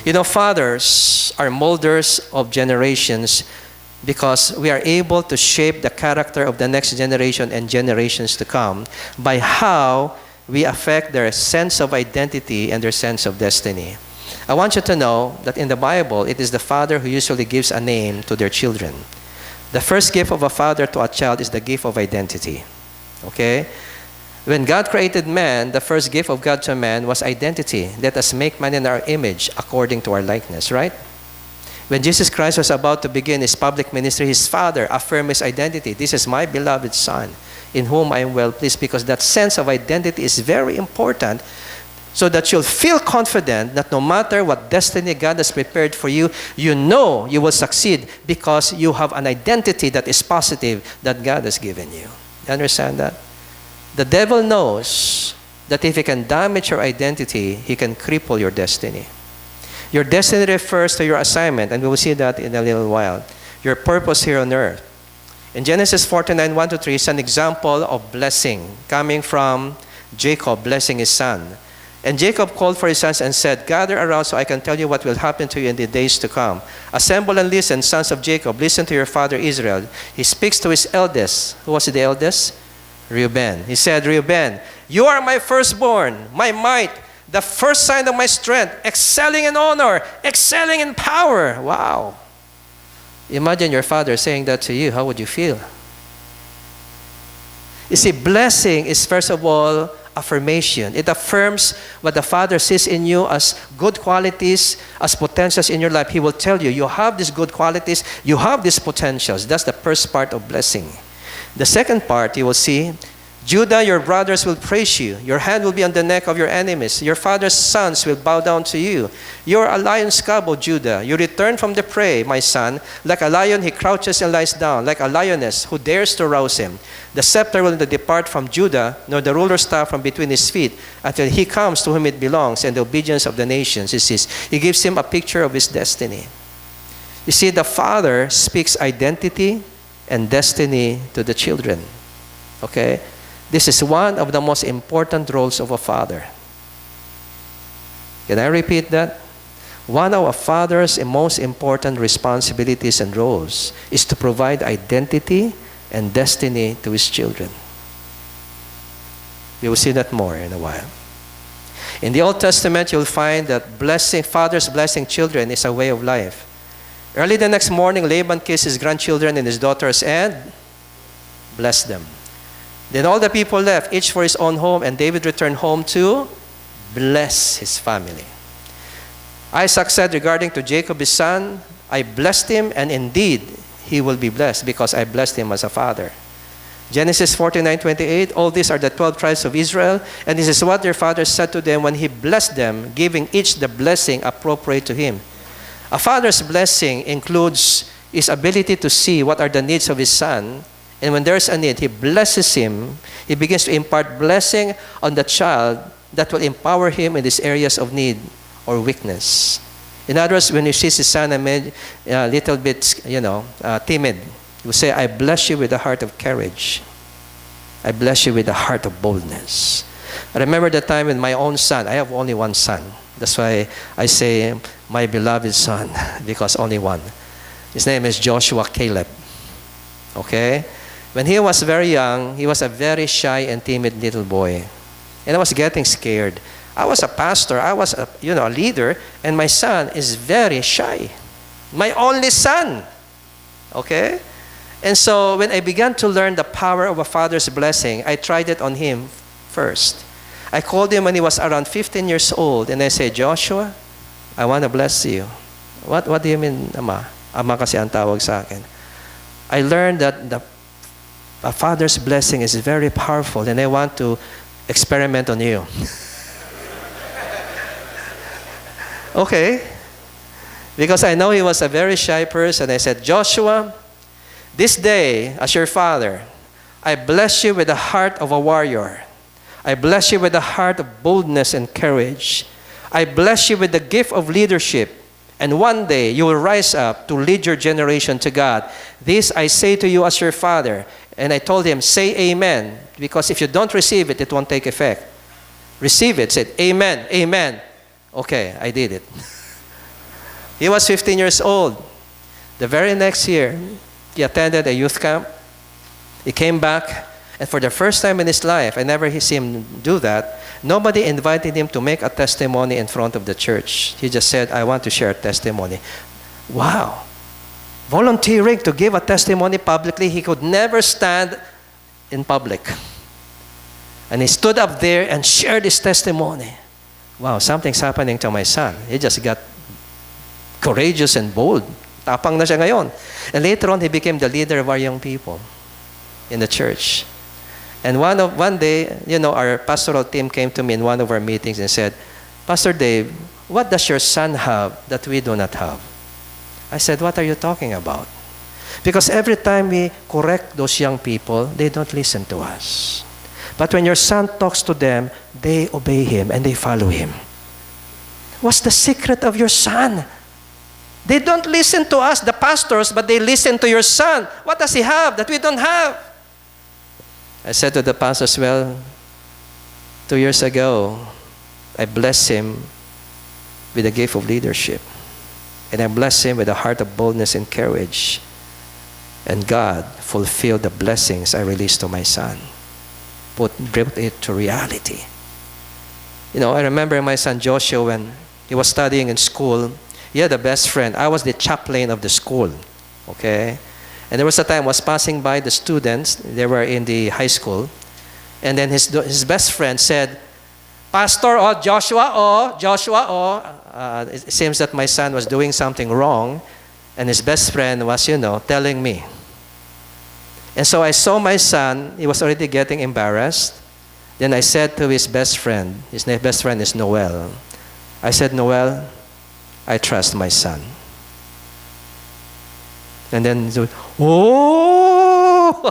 You know, fathers are molders of generations because we are able to shape the character of the next generation and generations to come by how we affect their sense of identity and their sense of destiny. I want you to know that in the Bible, it is the father who usually gives a name to their children. The first gift of a father to a child is the gift of identity. Okay? When God created man, the first gift of God to man was identity. Let us make man in our image according to our likeness, right? When Jesus Christ was about to begin his public ministry, his father affirmed his identity. This is my beloved son, in whom I am well pleased, because that sense of identity is very important so that you'll feel confident that no matter what destiny God has prepared for you, you know you will succeed because you have an identity that is positive that God has given you. You understand that? The devil knows that if he can damage your identity, he can cripple your destiny. Your destiny refers to your assignment, and we will see that in a little while. Your purpose here on earth. In Genesis 49, 1-3 is an example of blessing coming from Jacob blessing his son. And Jacob called for his sons and said, "Gather around so I can tell you what will happen to you in the days to come. Assemble and listen, sons of Jacob. Listen to your father Israel." He speaks to his eldest. Who was the eldest? Reuben. He said, "Reuben, you are my firstborn, my might, the first sign of my strength, excelling in honor, excelling in power." Wow. Imagine your father saying that to you. How would you feel? You see, blessing is first of all affirmation. It affirms what the Father sees in you as good qualities, as potentials in your life. He will tell you, you have these good qualities, you have these potentials. That's the first part of blessing. The second part, you will see, Judah, your brothers will praise you. Your hand will be on the neck of your enemies. Your father's sons will bow down to you. You are a lion's cub, O Judah. You return from the prey, my son. Like a lion, he crouches and lies down. Like a lioness, who dares to rouse him. The scepter will not depart from Judah, nor the ruler's staff from between his feet, until he comes to whom it belongs, and the obedience of the nations. He gives him a picture of his destiny. You see, the father speaks identity and destiny to the children. Okay? This is one of the most important roles of a father. Can I repeat that? One of a father's most important responsibilities and roles is to provide identity and destiny to his children. We will see that more in a while. In the Old Testament, you'll find that fathers blessing children is a way of life. Early the next morning, Laban kissed his grandchildren and his daughters and blessed them. Then all the people left, each for his own home, and David returned home to bless his family. Isaac said regarding to Jacob his son, "I blessed him, and indeed he will be blessed, because I blessed him as a father." Genesis 49:28, all these are the 12 tribes of Israel, and this is what their father said to them when he blessed them, giving each the blessing appropriate to him. A father's blessing includes his ability to see what are the needs of his son. And when there's a need, he blesses him. He begins to impart blessing on the child that will empower him in these areas of need or weakness. In other words, when he sees his son a little bit, timid, he will say, "I bless you with a heart of courage. I bless you with a heart of boldness." I remember the time with my own son. I have only one son. That's why I say my beloved son, because only one. His name is Joshua Caleb. Okay? When he was very young, he was a very shy and timid little boy. And I was getting scared. I was a pastor, I was a leader, and my son is very shy. My only son. Okay? And so when I began to learn the power of a father's blessing, I tried it on him first. I called him when he was around 15 years old, and I said, "Joshua, I want to bless you." What do you mean, Ama? Ama kasi ang tawag sa akin. I learned that a father's blessing is very powerful, and I want to experiment on you. Okay. Because I know he was a very shy person. I said, "Joshua, this day, as your father, I bless you with the heart of a warrior. I bless you with the heart of boldness and courage. I bless you with the gift of leadership. And one day you will rise up to lead your generation to God. This I say to you as your father." And I told him, "Say amen, because if you don't receive it, it won't take effect. Receive it." Said, "Amen, amen." Okay, I did it. He was 15 years old. The very next year, he attended a youth camp. He came back, and for the first time in his life, I never see him do that, nobody invited him to make a testimony in front of the church. He just said, I want to share a testimony. Wow. Volunteering to give a testimony publicly, he could never stand in public. And he stood up there and shared his testimony. Wow, something's happening to my son. He just got courageous and bold. Tapang na siya ngayon. And later on, he became the leader of our young people in the church. And one day, our pastoral team came to me in one of our meetings and said, Pastor Dave, what does your son have that we do not have? I said, what are you talking about? Because every time we correct those young people, they don't listen to us. But when your son talks to them, they obey him and they follow him. What's the secret of your son? They don't listen to us, the pastors, but they listen to your son. What does he have that we don't have? I said to the pastors, well, 2 years ago, I blessed him with the gift of leadership. And I blessed him with a heart of boldness and courage. And God fulfilled the blessings I released to my son. Brought it to reality. I remember my son Joshua, when he was studying in school, he had a best friend. I was the chaplain of the school. Okay? And there was a time I was passing by the students. They were in the high school. And then his best friend said, Pastor, Joshua, it seems that my son was doing something wrong. And his best friend was, telling me. And so I saw my son. He was already getting embarrassed. Then I said to his best friend, his best friend is Noel. I said, Noel, I trust my son. And then, oh!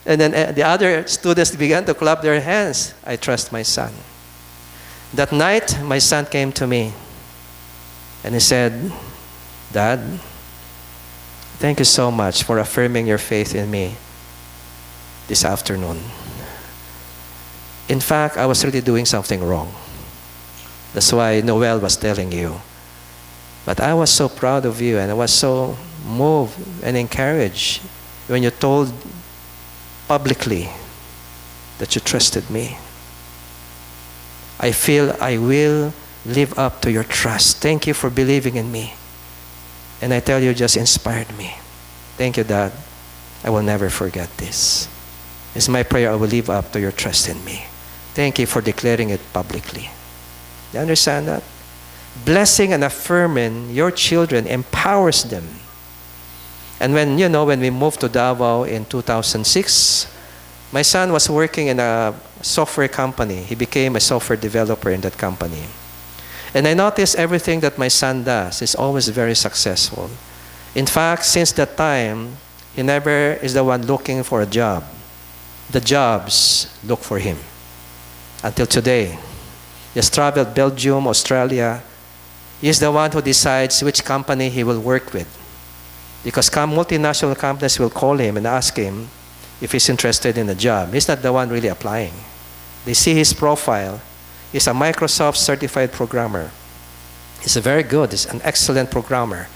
And then the other students began to clap their hands. I trust my son. That night, my son came to me. And he said, Dad, thank you so much for affirming your faith in me this afternoon. In fact, I was really doing something wrong. That's why Noel was telling you. But I was so proud of you, and I was so moved and encouraged when you told publicly that you trusted me. I feel I will live up to your trust. Thank you for believing in me. And I tell you, just inspired me. Thank you, Dad. I will never forget this. It's my prayer I will live up to your trust in me. Thank you for declaring it publicly. You understand that? Blessing and affirming your children empowers them. And when we moved to Davao in 2006, my son was working in a software company. He became a software developer in that company. And I noticed everything that my son does is always very successful. In fact, since that time, he never is the one looking for a job. The jobs look for him. Until today. He has traveled Belgium, Australia. He is the one who decides which company he will work with. Because multinational companies will call him and ask him if he's interested in a job. He's not the one really applying. They see his profile. He's a Microsoft certified programmer. He's very good. He's an excellent programmer.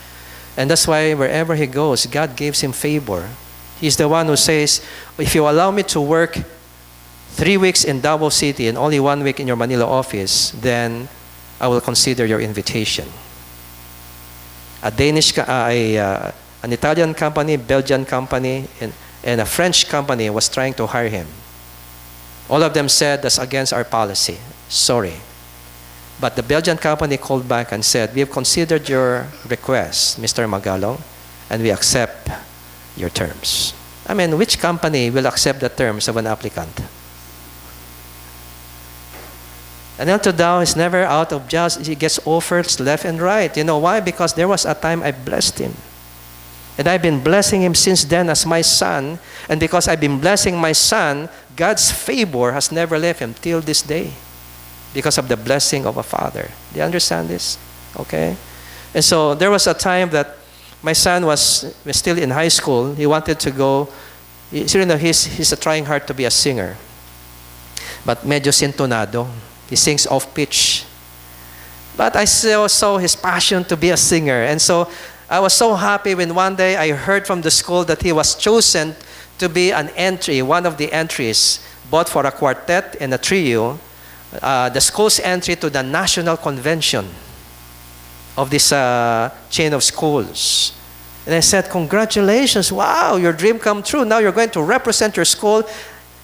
And that's why wherever he goes, God gives him favor. He's the one who says, if you allow me to work 3 weeks in Davao City and only 1 week in your Manila office, then I will consider your invitation. An Italian company, Belgian company, and a French company was trying to hire him. All of them said, that's against our policy. Sorry. But the Belgian company called back and said, we have considered your request, Mr. Magalong, and we accept your terms. I mean, which company will accept the terms of an applicant? And until now, he's never out of jobs. He gets offers left and right. You know why? Because there was a time I blessed him. And I've been blessing him since then as my son. And because I've been blessing my son, God's favor has never left him till this day. Because of the blessing of a father. Do you understand this? Okay? And so there was a time that my son was still in high school. He wanted to go. He's trying hard to be a singer. But medyo sintonado. He sings off pitch. But I still saw his passion to be a singer. And so I was so happy when one day I heard from the school that he was chosen to be one of the entries, both for a quartet and a trio, the school's entry to the national convention of this chain of schools. And I said, congratulations, wow, your dream come true. Now you're going to represent your school,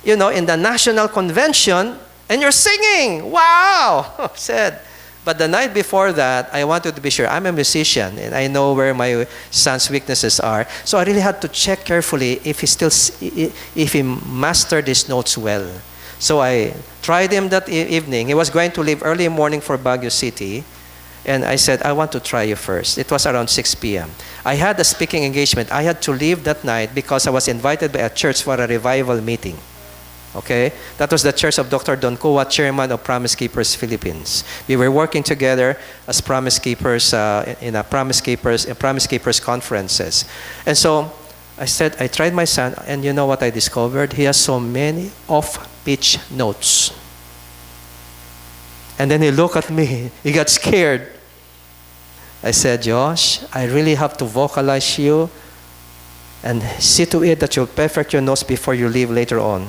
in the national convention, and you're singing. Wow, I said. But the night before that, I wanted to be sure. I'm a musician, and I know where my son's weaknesses are. So I really had to check carefully if he mastered his notes well. So I tried him that evening. He was going to leave early morning for Baguio City. And I said, I want to try you first. It was around 6 p.m. I had a speaking engagement. I had to leave that night because I was invited by a church for a revival meeting. Okay? That was the church of Dr. Don Cua, chairman of Promise Keepers Philippines. We were working together as Promise Keepers in Promise Keepers conferences. And so I said, I tried my son, and you know what I discovered? He has so many off-pitch notes. And then he looked at me. He got scared. I said, Josh, I really have to vocalize you and see to it that you'll perfect your notes before you leave later on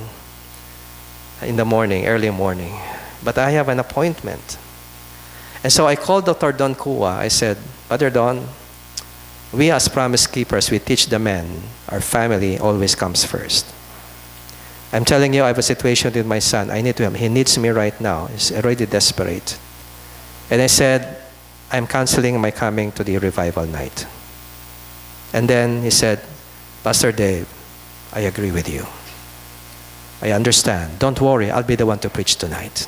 in the morning, early morning. But I have an appointment. And so I called Dr. Don Cua. I said, Brother Don, we as Promise Keepers, we teach the men, our family always comes first. I'm telling you, I have a situation with my son. I need to him. He needs me right now. He's already desperate. And I said, I'm canceling my coming to the revival night. And then he said, Pastor Dave, I agree with you. I understand. Don't worry, I'll be the one to preach tonight.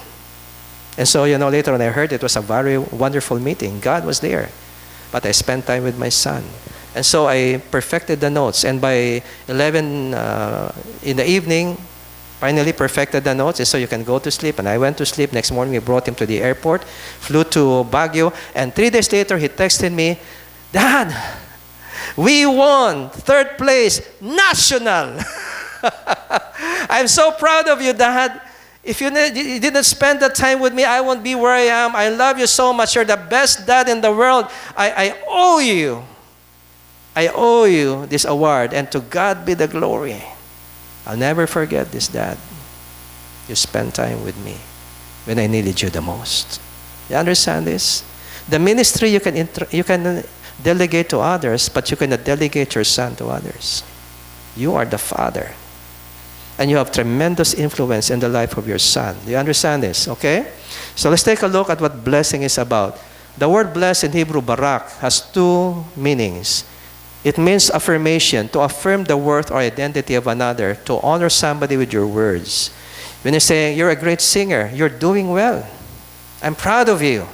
And so, later on I heard it was a very wonderful meeting. God was there. But I spent time with my son. And so I perfected the notes. And by 11 in the evening, finally perfected the notes. And so you can go to sleep. And I went to sleep. Next morning, we brought him to the airport, flew to Baguio. And 3 days later, he texted me, Dad, we won 3rd place, national. I'm so proud of you, Dad. If you didn't spend that time with me, I won't be where I am. I love you so much. You're the best dad in the world. I owe you. I owe you this award, and to God be the glory. I'll never forget this, Dad. You spent time with me when I needed you the most. You understand this? The ministry you can delegate to others, but you cannot delegate your son to others. You are the father. And you have tremendous influence in the life of your son. Do you understand this? Okay? So let's take a look at what blessing is about. The word bless in Hebrew, barak, has 2 meanings. It means affirmation, to affirm the worth or identity of another, to honor somebody with your words. When you say, you're a great singer, you're doing well. I'm proud of you.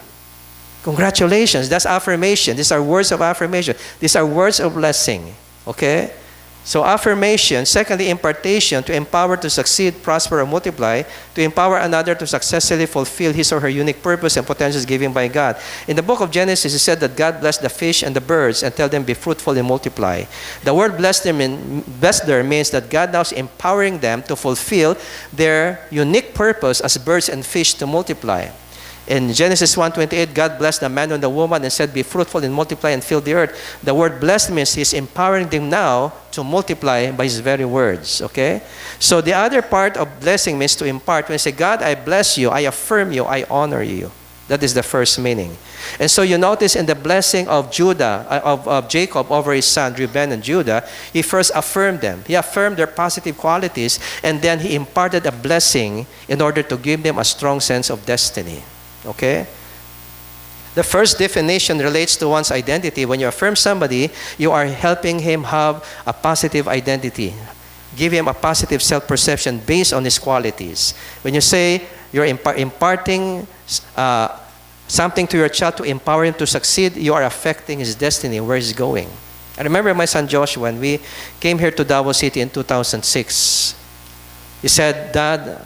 Congratulations. That's affirmation. These are words of affirmation. These are words of blessing. Okay? So affirmation, secondly, impartation, to empower to succeed, prosper, or multiply, to empower another to successfully fulfill his or her unique purpose and potentials given by God. In the book of Genesis, it said that God blessed the fish and the birds and tell them, be fruitful and multiply. The word blessed there means that God now is empowering them to fulfill their unique purpose as birds and fish to multiply. In Genesis 1:28, God blessed the man and the woman and said, be fruitful and multiply and fill the earth. The word blessed means He's empowering them now to multiply by His very words. Okay? So the other part of blessing means to impart. When you say, God, I bless you, I affirm you, I honor you. That is the first meaning. And so you notice in the blessing of Jacob over his son, Reuben and Judah, he first affirmed them. He affirmed their positive qualities, and then he imparted a blessing in order to give them a strong sense of destiny. Okay? The first definition relates to one's identity. When you affirm somebody, you are helping him have a positive identity. Give him a positive self-perception based on his qualities. When you say you're imparting something to your child to empower him to succeed, you are affecting his destiny, where he's going. I remember my son Joshua, when we came here to Davao City in 2006, he said, Dad,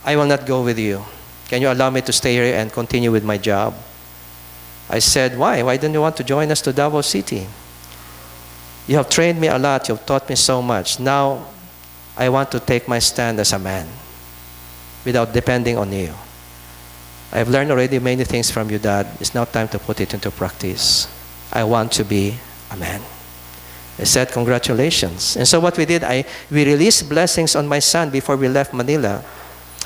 I will not go with you. Can you allow me to stay here and continue with my job? I said, why? Why don't you want to join us to Davao City? You have trained me a lot. You have taught me so much. Now, I want to take my stand as a man without depending on you. I've learned already many things from you, Dad. It's now time to put it into practice. I want to be a man. I said, congratulations. And so what we did, we released blessings on my son before we left Manila.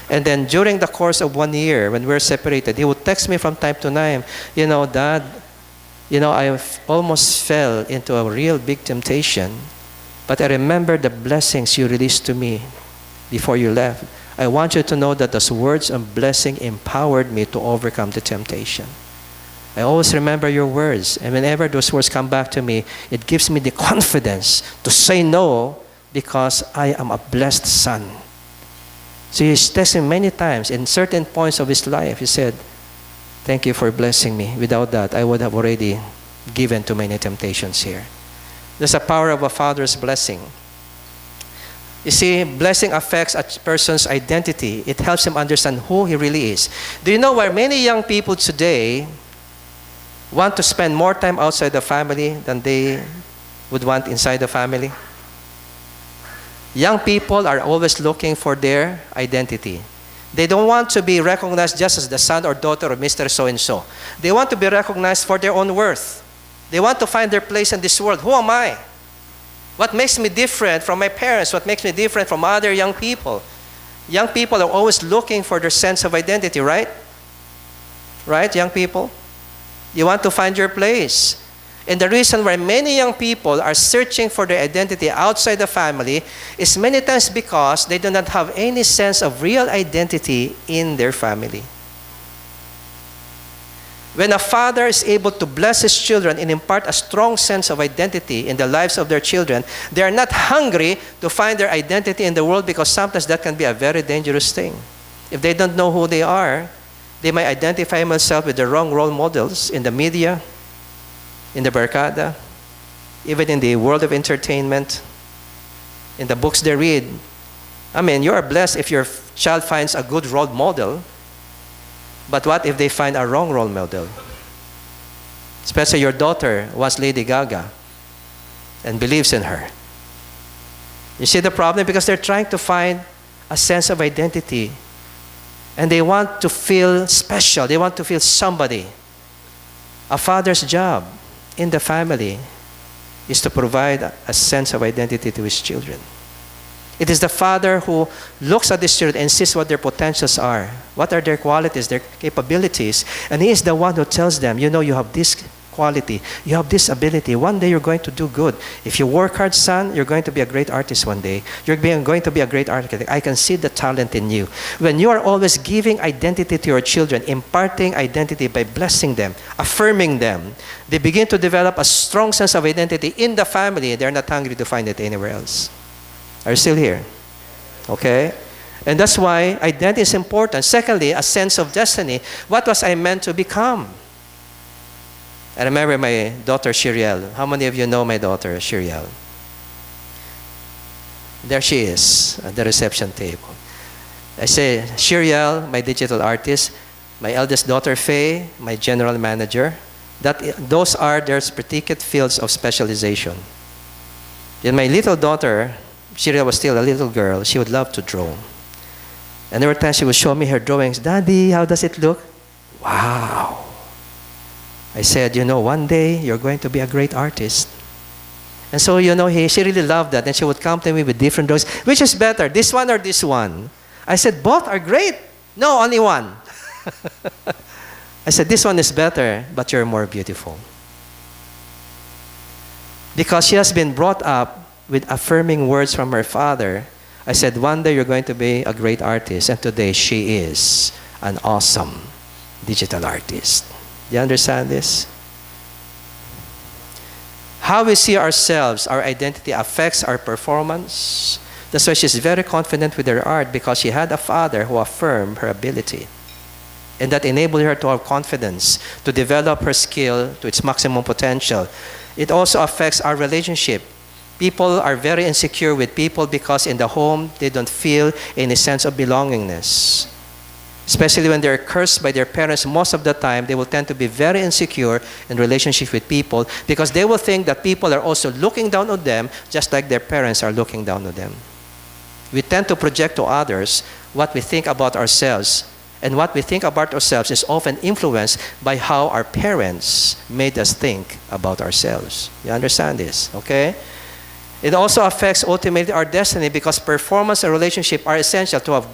And then during the course of 1 year, when we were separated, he would text me from time to time, Dad, I almost fell into a real big temptation, but I remember the blessings you released to me before you left. I want you to know that those words of blessing empowered me to overcome the temptation. I always remember your words, and whenever those words come back to me, it gives me the confidence to say no because I am a blessed son. So he's texted me many times. In certain points of his life, he said, thank you for blessing me. Without that, I would have already given to many temptations here. There's a power of a father's blessing. You see, blessing affects a person's identity. It helps him understand who he really is. Do you know why many young people today want to spend more time outside the family than they would want inside the family? Young people are always looking for their identity. They don't want to be recognized just as the son or daughter of Mr. So-and-so. They want to be recognized for their own worth. They want to find their place in this world. Who am I? What makes me different from my parents? What makes me different from other young people? Young people are always looking for their sense of identity, right? Right, young people? You want to find your place. And the reason why many young people are searching for their identity outside the family is many times because they do not have any sense of real identity in their family. When a father is able to bless his children and impart a strong sense of identity in the lives of their children, they are not hungry to find their identity in the world, because sometimes that can be a very dangerous thing. If they don't know who they are, they might identify themselves with the wrong role models in the media, in the barkada, even in the world of entertainment, in the books they read. I mean, you are blessed if your child finds a good role model, but what if they find a wrong role model? Especially your daughter was Lady Gaga and believes in her. You see the problem? Because they're trying to find a sense of identity, and they want to feel special. They want to feel somebody. A father's job in the family is to provide a sense of identity to his children. It is the father who looks at his children and sees what their potentials are. What are their qualities, their capabilities. And he is the one who tells them, you have this quality, you have this ability. One day you're going to do good. If you work hard, son, you're going to be a great artist one day. You're going to be a great architect. I can see the talent in you. When you are always giving identity to your children, imparting identity by blessing them, affirming them, they begin to develop a strong sense of identity in the family. They're not hungry to find it anywhere else. Are you still here? Okay? And that's why identity is important. Secondly, a sense of destiny. What was I meant to become? I remember my daughter, Shiriel. How many of you know my daughter, Shiriel? There she is at the reception table. I say, Shiriel, my digital artist, my eldest daughter, Faye, my general manager. Those are their particular fields of specialization. Then my little daughter, Shiriel was still a little girl. She would love to draw. And there were times she would show me her drawings. Daddy, how does it look? Wow. I said, one day you're going to be a great artist. And so, she really loved that. And she would come to me with different drawings. Which is better, this one or this one? I said, both are great. No, only one. I said, this one is better, but you're more beautiful. Because she has been brought up with affirming words from her father. I said, one day you're going to be a great artist. And today she is an awesome digital artist. Do you understand this? How we see ourselves, our identity affects our performance. That's why she's very confident with her art, because she had a father who affirmed her ability. And that enabled her to have confidence, to develop her skill to its maximum potential. It also affects our relationship. People are very insecure with people because in the home, they don't feel any sense of belongingness. Especially when they're cursed by their parents, most of the time, they will tend to be very insecure in relationship with people, because they will think that people are also looking down on them just like their parents are looking down on them. We tend to project to others what we think about ourselves. And what we think about ourselves is often influenced by how our parents made us think about ourselves. You understand this, okay? It also affects ultimately our destiny because performance and relationship are essential. To have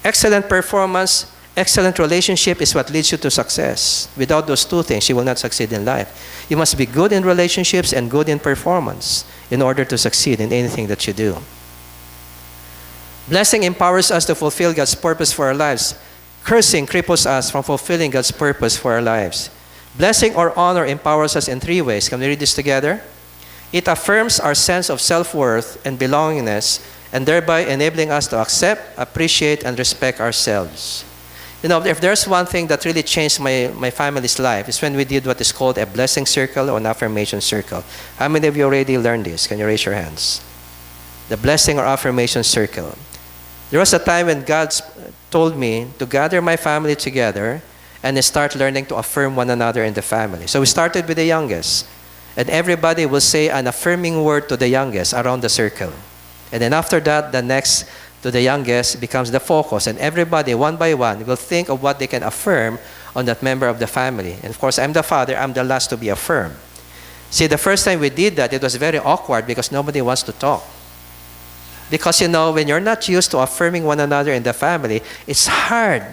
excellent performance, excellent relationship is what leads you to success. Without those two things, you will not succeed in life. You must be good in relationships and good in performance in order to succeed in anything that you do. Blessing empowers us to fulfill God's purpose for our lives. Cursing cripples us from fulfilling God's purpose for our lives. Blessing or honor empowers us in three ways. Can we read this together? It affirms our sense of self-worth and belongingness, and thereby enabling us to accept, appreciate, and respect ourselves. You know, if there's one thing that really changed my family's life, it's when we did what is called a blessing circle or an affirmation circle. How many of you already learned this? Can you raise your hands? The blessing or affirmation circle. There was a time when God told me to gather my family together and start learning to affirm one another in the family. So we started with the youngest. And everybody will say an affirming word to the youngest around the circle. And then after that, the next to the youngest becomes the focus. And everybody, one by one, will think of what they can affirm on that member of the family. And of course, I'm the father. I'm the last to be affirmed. See, the first time we did that, it was very awkward because nobody wants to talk. Because, you know, when you're not used to affirming one another in the family, it's hard,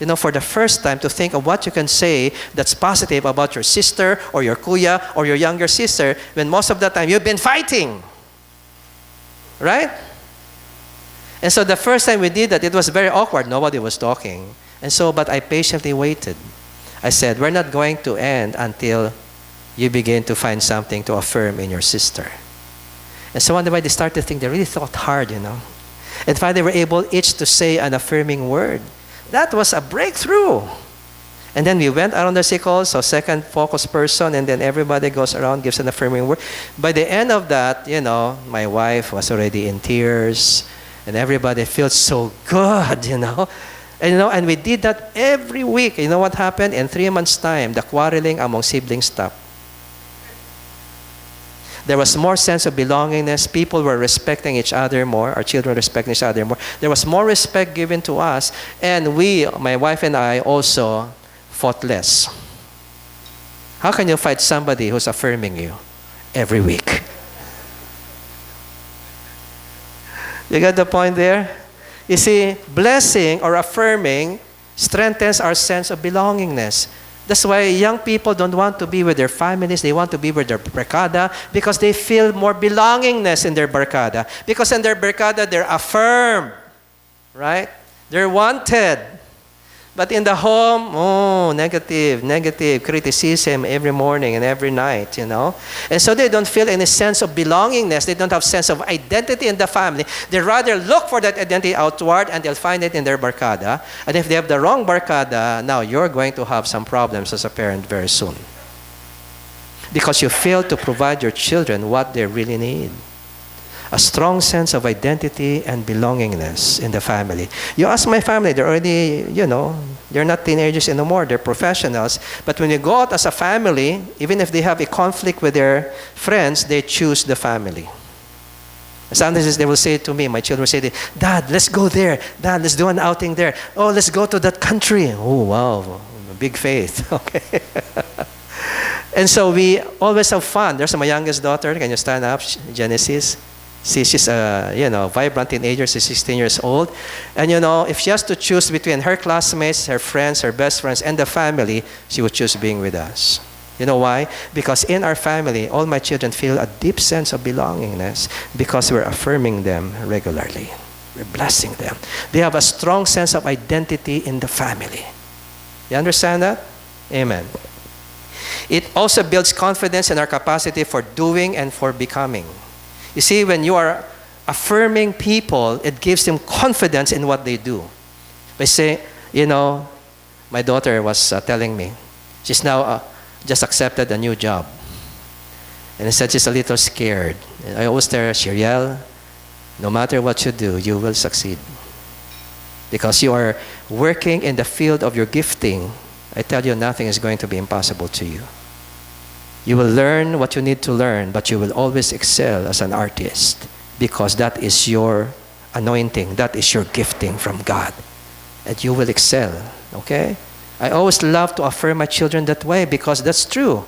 you know, for the first time to think of what you can say that's positive about your sister or your kuya or your younger sister when most of the time you've been fighting. Right? And so the first time we did that, it was very awkward. Nobody was talking. And so, but I patiently waited. I said, we're not going to end until you begin to find something to affirm in your sister. And so on the way, they started to think, they really thought hard, you know. And finally, they were able each to say an affirming word. That was a breakthrough. And then we went around the circle, so second focus person, and then everybody goes around, gives an affirming word. By the end of that, you know, my wife was already in tears, and everybody feels so good, you know. And, you know, and we did that every week. You know what happened? In 3 months' time, the quarreling among siblings stopped. There was more sense of belongingness. People were respecting each other more. Our children respecting each other more. There was more respect given to us. And we, my wife and I, also fought less. How can you fight somebody who's affirming you every week? You got the point there? You see, blessing or affirming strengthens our sense of belongingness. That's why young people don't want to be with their families. They want to be with their barkada because they feel more belongingness in their barkada. Because in their barkada, they're affirmed, right? They're wanted. But in the home, oh, negative criticism every morning and every night, you know. And so they don't feel any sense of belongingness. They don't have sense of identity in the family. They rather look for that identity outward and they'll find it in their barkada. And if they have the wrong barkada, now you're going to have some problems as a parent very soon. Because you fail to provide your children what they really need. A strong sense of identity and belongingness in the family. You ask my family, they're already, you know, they're not teenagers anymore, they're professionals. But when you go out as a family, even if they have a conflict with their friends, they choose the family. Sometimes they will say to me, my children will say, Dad, let's go there. Dad, let's do an outing there. Oh, let's go to that country. Oh, wow, big faith. Okay. And so we always have fun. There's my youngest daughter. Can you stand up, Genesis? See, she's a, you know, vibrant teenager. She's 16 years old. And, you know, if she has to choose between her classmates, her friends, her best friends, and the family, she would choose being with us. You know why? Because in our family, all my children feel a deep sense of belongingness because we're affirming them regularly. We're blessing them. They have a strong sense of identity in the family. You understand that? Amen. It also builds confidence in our capacity for doing and for becoming. You see, when you are affirming people, it gives them confidence in what they do. They say, you know, my daughter was telling me, she's now just accepted a new job. And I said she's a little scared. And I always tell her, Shiriel, no matter what you do, you will succeed. Because you are working in the field of your gifting, I tell you, nothing is going to be impossible to you. You will learn what you need to learn, but you will always excel as an artist because that is your anointing. That is your gifting from God. and you will excel. Okay? I always love to affirm my children that way because that's true.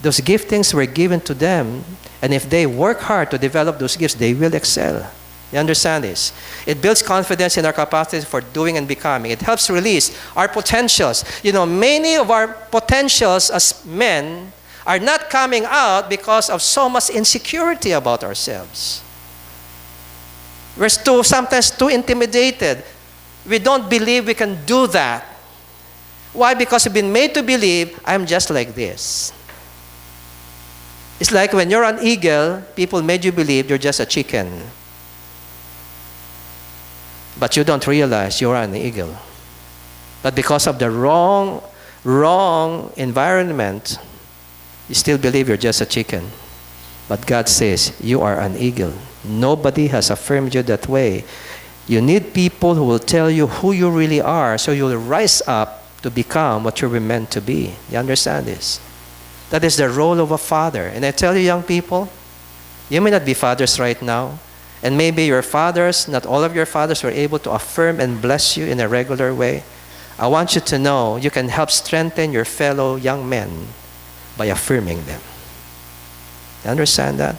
Those giftings were given to them, and if they work hard to develop those gifts, they will excel. You understand this? It builds confidence in our capacity for doing and becoming. It helps release our potentials. You know, many of our potentials as men are not coming out because of so much insecurity about ourselves. We're sometimes too intimidated. We don't believe we can do that. Why? Because we've been made to believe, I'm just like this. It's like when you're an eagle, people made you believe you're just a chicken. But you don't realize you're an eagle. But because of the wrong environment, you still believe you're just a chicken. But God says, you are an eagle. Nobody has affirmed you that way. You need people who will tell you who you really are so you'll rise up to become what you were meant to be. You understand this? That is the role of a father. And I tell you, young people, you may not be fathers right now. And maybe your fathers, not all of your fathers were able to affirm and bless you in a regular way. I want you to know you can help strengthen your fellow young men by affirming them. You understand that?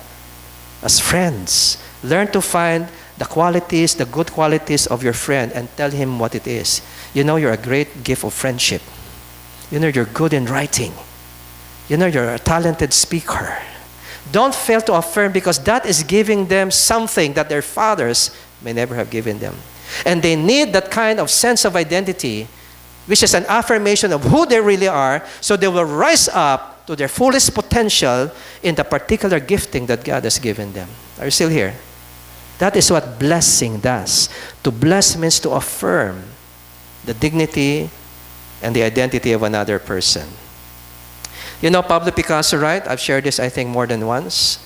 As friends, learn to find the qualities, the good qualities of your friend and tell him what it is. You know you're a great gift of friendship. You know you're good in writing. You know you're a talented speaker. Don't fail to affirm because that is giving them something that their fathers may never have given them. And they need that kind of sense of identity, which is an affirmation of who they really are, so they will rise up to their fullest potential in the particular gifting that God has given them. Are you still here? That is what blessing does. To bless means to affirm the dignity and the identity of another person. You know Pablo Picasso, right? I've shared this, I think, more than once.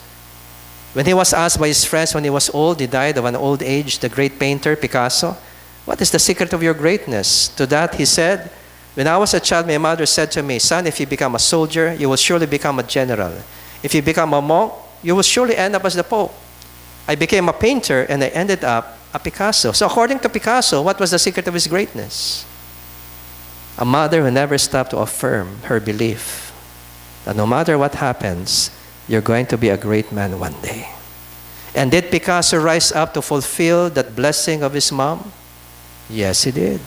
When he was asked by his friends when he was old, he died of an old age, the great painter Picasso, what is the secret of your greatness? To that he said, when I was a child, my mother said to me, son, if you become a soldier, you will surely become a general. If you become a monk, you will surely end up as the Pope. I became a painter and I ended up a Picasso. So according to Picasso, what was the secret of his greatness? A mother who never stopped to affirm her belief that no matter what happens, you're going to be a great man one day. And did Picasso rise up to fulfill that blessing of his mom? Yes, he did.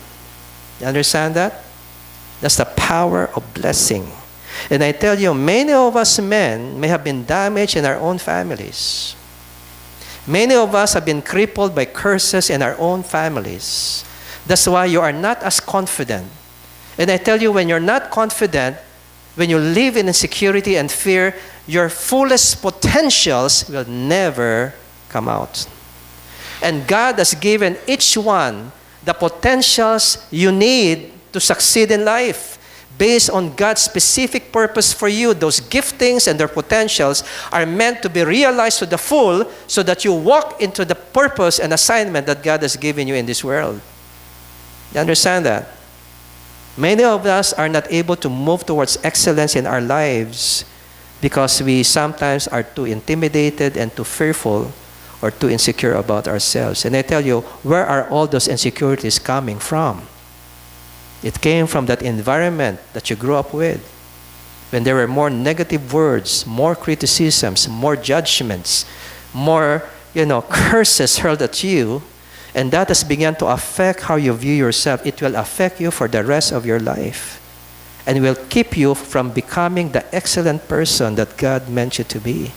You understand that? That's the power of blessing. And I tell you, many of us men may have been damaged in our own families. Many of us have been crippled by curses in our own families. That's why you are not as confident. And I tell you, when you're not confident, when you live in insecurity and fear, your fullest potentials will never come out. And God has given each one the potentials you need to succeed in life. Based on God's specific purpose for you, those giftings and their potentials are meant to be realized to the full so that you walk into the purpose and assignment that God has given you in this world. You understand that? Many of us are not able to move towards excellence in our lives because we sometimes are too intimidated and too fearful or too insecure about ourselves. And I tell you, where are all those insecurities coming from? It came from that environment that you grew up with, when there were more negative words, more criticisms, more judgments, more, curses hurled at you, and that has begun to affect how you view yourself. It will affect you for the rest of your life, and will keep you from becoming the excellent person that God meant you to be,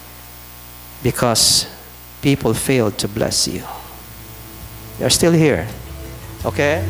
because people failed to bless you. You're still here, okay?